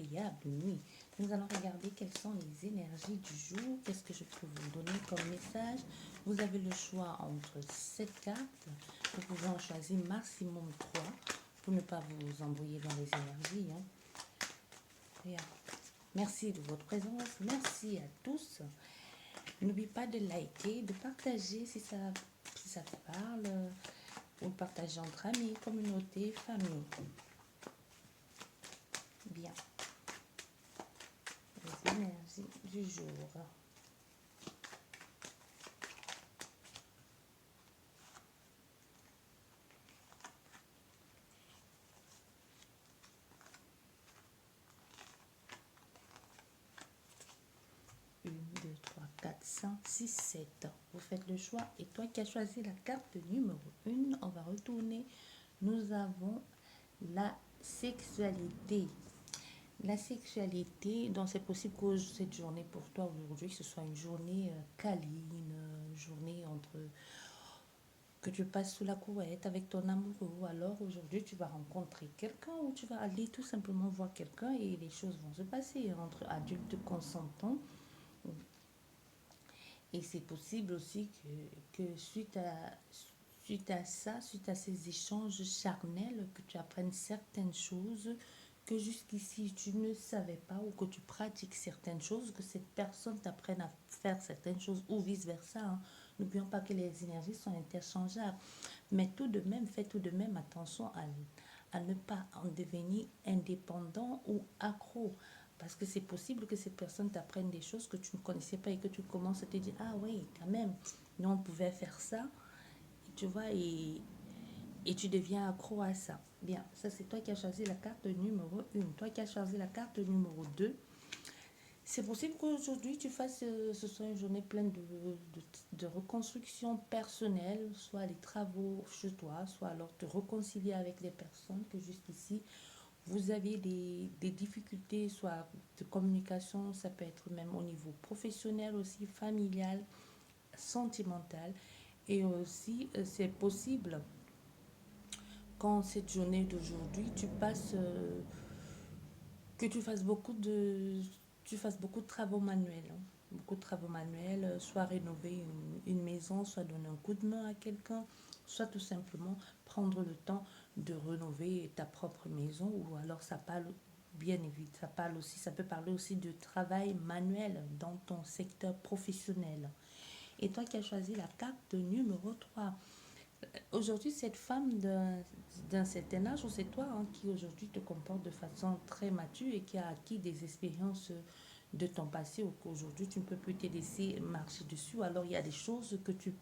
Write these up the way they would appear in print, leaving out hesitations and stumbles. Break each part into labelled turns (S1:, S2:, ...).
S1: agréable nuit. Nous allons regarder quelles sont les énergies du jour. Qu'est-ce que je peux vous donner comme message? Vous avez le choix entre 7 cartes. Vous pouvez en choisir maximum 3 pour ne pas vous embrouiller dans les énergies. Bien. Merci de votre présence. Merci à tous. N'oublie pas de liker, de partager si ça te parle, ou partager entre amis, communauté, famille. Bien. Les énergies du jour. Une, 2, 3, 4, 5, 6, 7. Vous faites le choix. Et toi qui as choisi la carte numéro 1, on va retourner. Nous avons la sexualité. La sexualité, donc c'est possible que cette journée pour toi aujourd'hui, ce soit une journée câline, une journée que tu passes sous la couette avec ton amoureux, ou alors aujourd'hui tu vas rencontrer quelqu'un ou tu vas aller tout simplement voir quelqu'un et les choses vont se passer entre adultes consentants. Et c'est possible aussi que suite à ça, suite à ces échanges charnels, que tu apprennes certaines choses que jusqu'ici tu ne savais pas, ou que tu pratiques certaines choses, que cette personne t'apprenne à faire certaines choses ou vice-versa. N'oublions pas que les énergies sont interchangeables. Mais tout de même, fais tout de même attention à ne pas en devenir indépendant ou accro. Parce que c'est possible que cette personne t'apprenne des choses que tu ne connaissais pas et que tu commences à te dire, ah oui, quand même, nous on pouvait faire ça, tu vois, et tu deviens accro à ça. Bien, ça c'est toi qui as choisi la carte numéro 1. Toi qui as choisi la carte numéro 2, c'est possible qu'aujourd'hui tu fasses, ce soit une journée pleine de reconstruction personnelle, soit les travaux chez toi, soit alors te réconcilier avec des personnes que jusqu'ici vous aviez des difficultés, soit de communication, ça peut être même au niveau professionnel aussi, familial, sentimental. Et aussi, c'est possible quand cette journée d'aujourd'hui, tu passes, que tu fasses beaucoup de travaux manuels. Beaucoup de travaux manuels, soit rénover une maison, soit donner un coup de main à quelqu'un, soit tout simplement prendre le temps de rénover ta propre maison, ou alors ça parle bien évidemment, ça peut parler aussi de travail manuel dans ton secteur professionnel. Et toi qui as choisi la carte numéro 3, aujourd'hui, cette femme d'un certain âge, ou c'est toi qui aujourd'hui te comporte de façon très mature et qui a acquis des expériences de ton passé, ou qu'aujourd'hui tu ne peux plus te laisser marcher dessus. Alors il y a des choses que tu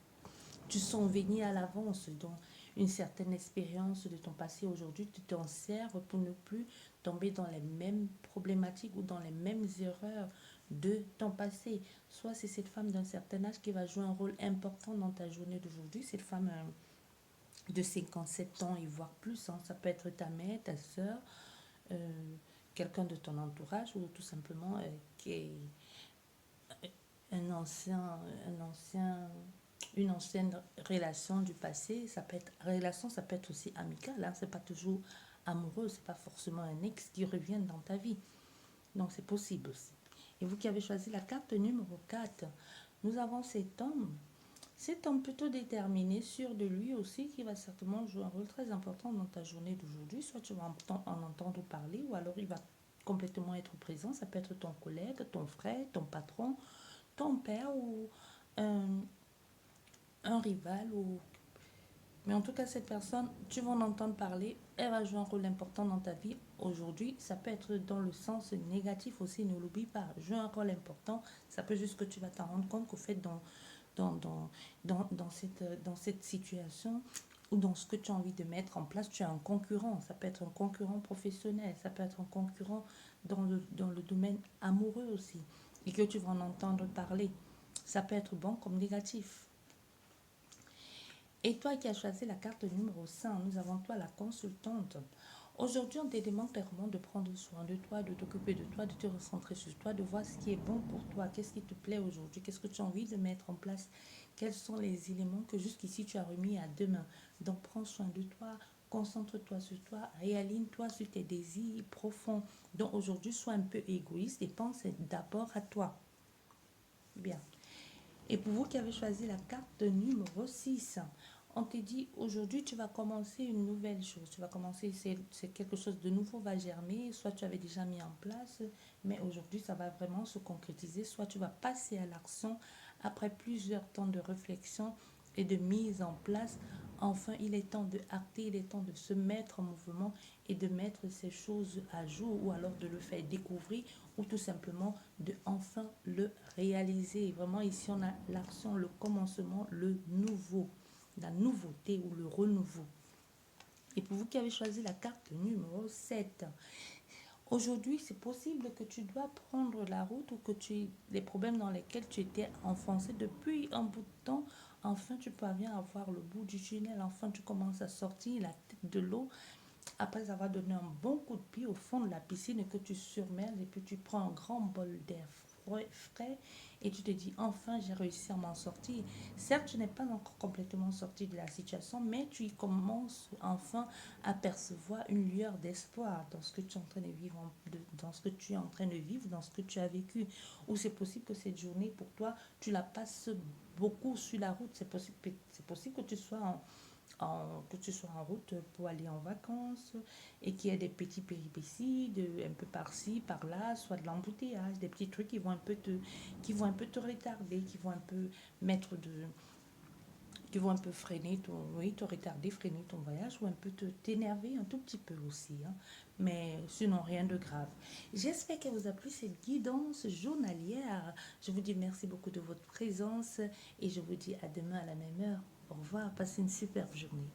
S1: sens venir à l'avance, donc une certaine expérience de ton passé. Aujourd'hui, tu t'en sers pour ne plus tomber dans les mêmes problématiques ou dans les mêmes erreurs de ton passé. Soit c'est cette femme d'un certain âge qui va jouer un rôle important dans ta journée d'aujourd'hui, cette femme de 57 ans et voire plus. Ça peut être ta mère, ta soeur, quelqu'un de ton entourage, ou tout simplement qui est un ancien, une ancienne relation du passé. Ça peut être relation, ça peut être aussi amical. C'est pas toujours amoureux, c'est pas forcément un ex qui revient dans ta vie. Donc c'est possible aussi. Et vous qui avez choisi la carte numéro 4, nous avons cet homme plutôt déterminé, sûr de lui aussi, qui va certainement jouer un rôle très important dans ta journée d'aujourd'hui. Soit tu vas en entendre parler, ou alors il va complètement être présent. Ça peut être ton collègue, ton frère, ton patron, ton père, ou un, un rival. Mais en tout cas, cette personne, tu vas en entendre parler. Elle va jouer un rôle important dans ta vie aujourd'hui. Ça peut être dans le sens négatif aussi, ne l'oublie pas. Jouer un rôle important, ça peut juste que tu vas t'en rendre compte qu'au fait, dans cette situation, ou dans ce que tu as envie de mettre en place, tu as un concurrent. Ça peut être un concurrent professionnel, ça peut être un concurrent dans le domaine amoureux aussi, et que tu vas en entendre parler. Ça peut être bon comme négatif. Et toi qui as choisi la carte numéro 5, nous avons toi la consultante. Aujourd'hui, on te demande clairement de prendre soin de toi, de t'occuper de toi, de te recentrer sur toi, de voir ce qui est bon pour toi, qu'est-ce qui te plaît aujourd'hui, qu'est-ce que tu as envie de mettre en place, quels sont les éléments que jusqu'ici tu as remis à demain. Donc prends soin de toi, Concentre-toi sur toi, réaligne-toi sur tes désirs profonds. Donc aujourd'hui, sois un peu égoïste et pense d'abord à toi. Bien. Et pour vous qui avez choisi la carte numéro 6, on te dit aujourd'hui tu vas commencer une nouvelle chose. Tu vas commencer, c'est quelque chose de nouveau va germer. Soit tu avais déjà mis en place, mais aujourd'hui ça va vraiment se concrétiser. Soit tu vas passer à l'action après plusieurs temps de réflexion et de mise en place. Enfin, il est temps de acter, il est temps de se mettre en mouvement et de mettre ces choses à jour ou alors de le faire découvrir ou tout simplement de enfin le réaliser. Vraiment, ici, on a l'action, le commencement, le nouveau, la nouveauté ou le renouveau. Et pour vous qui avez choisi la carte numéro 7, aujourd'hui, c'est possible que tu dois prendre la route ou que les problèmes dans lesquels tu étais enfoncé depuis un bout de temps, enfin tu parviens à voir le bout du tunnel, enfin tu commences à sortir la tête de l'eau après avoir donné un bon coup de pied au fond de la piscine et que tu surmerges et puis tu prends un grand bol d'air frais et tu te dis enfin j'ai réussi à m'en sortir. Certes, tu n'es pas encore complètement sorti de la situation, mais tu y commences enfin à percevoir une lueur d'espoir dans ce que tu es en train de vivre, dans ce que tu es en train de vivre, dans ce que tu as vécu. Ou c'est possible que cette journée pour toi, tu la passes beaucoup sur la route. C'est possible que tu sois en route pour aller en vacances et qu'il y ait des petits péripéties un peu par-ci, par-là, soit de l'embouteillage, des petits trucs qui vont un peu te retarder, qui vont un peu freiner oui, te retarder, freiner ton voyage ou un peu t'énerver un tout petit peu aussi, hein. Mais sinon, rien de grave. J'espère qu'elle vous a plu cette guidance journalière. Je vous dis merci beaucoup de votre présence et je vous dis à demain à la même heure. Au revoir, passez une superbe journée.